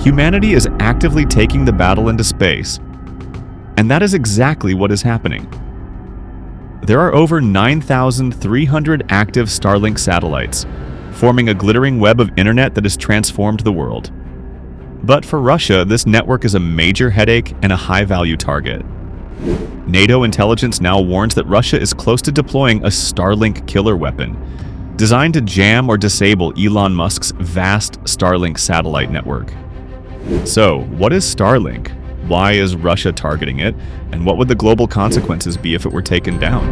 Humanity is actively taking the battle into space, and that is exactly what is happening. There are over 9,300 active Starlink satellites, forming a glittering web of internet that has transformed the world. But for Russia, this network is a major headache and a high-value target. NATO intelligence now warns that Russia is close to deploying a Starlink killer weapon, designed to jam or disable Elon Musk's vast Starlink satellite network. So, what is Starlink? Why is Russia targeting it? And what would the global consequences be if it were taken down?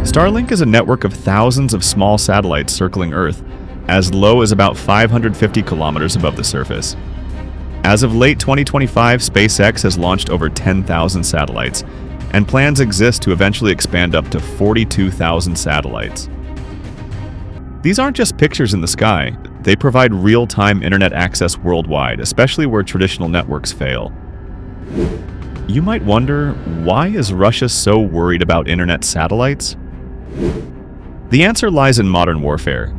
Starlink is a network of thousands of small satellites circling Earth, as low as about 550 kilometers above the surface. As of late 2025, SpaceX has launched over 10,000 satellites, and plans exist to eventually expand up to 42,000 satellites. These aren't just pictures in the sky, they provide real-time internet access worldwide, especially where traditional networks fail. You might wonder, why is Russia so worried about internet satellites? The answer lies in modern warfare.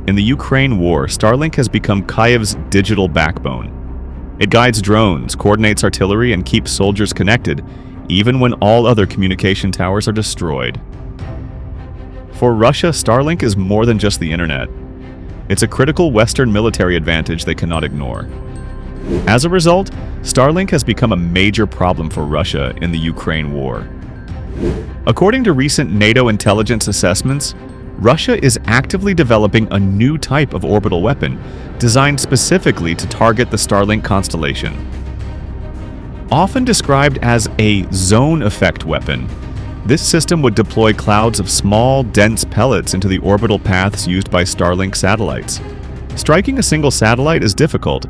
In the Ukraine war, Starlink has become Kyiv's digital backbone. It guides drones, coordinates artillery, and keeps soldiers connected, even when all other communication towers are destroyed. For Russia, Starlink is more than just the internet. It's a critical Western military advantage they cannot ignore. As a result, Starlink has become a major problem for Russia in the Ukraine war. According to recent NATO intelligence assessments, Russia is actively developing a new type of orbital weapon designed specifically to target the Starlink constellation. Often described as a zone effect weapon, this system would deploy clouds of small, dense pellets into the orbital paths used by Starlink satellites. Striking a single satellite is difficult,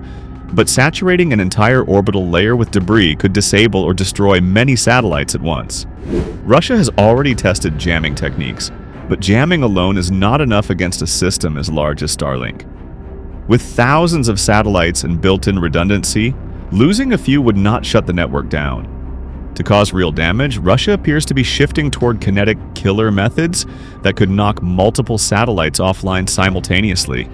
but saturating an entire orbital layer with debris could disable or destroy many satellites at once. Russia has already tested jamming techniques, but jamming alone is not enough against a system as large as Starlink. With thousands of satellites and built-in redundancy, losing a few would not shut the network down. To cause real damage, Russia appears to be shifting toward kinetic killer methods that could knock multiple satellites offline simultaneously,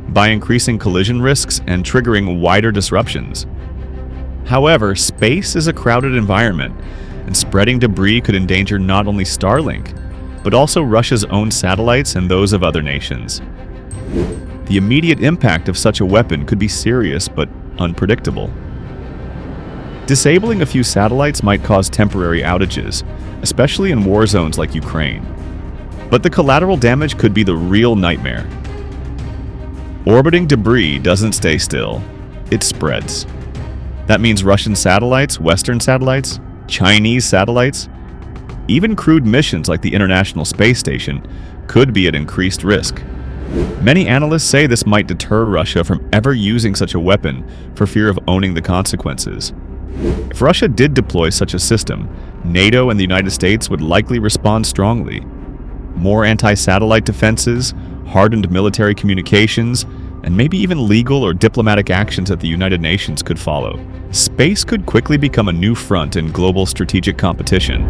by increasing collision risks and triggering wider disruptions. However, space is a crowded environment, and spreading debris could endanger not only Starlink, but also Russia's own satellites and those of other nations. The immediate impact of such a weapon could be serious but unpredictable. Disabling a few satellites might cause temporary outages, especially in war zones like Ukraine. But the collateral damage could be the real nightmare. Orbiting debris doesn't stay still, it spreads. That means Russian satellites, Western satellites, Chinese satellites, even crewed missions like the International Space Station could be at increased risk. Many analysts say this might deter Russia from ever using such a weapon for fear of owning the consequences. If Russia did deploy such a system, NATO and the United States would likely respond strongly. More anti-satellite defenses, hardened military communications, and maybe even legal or diplomatic actions at the United Nations could follow. Space could quickly become a new front in global strategic competition.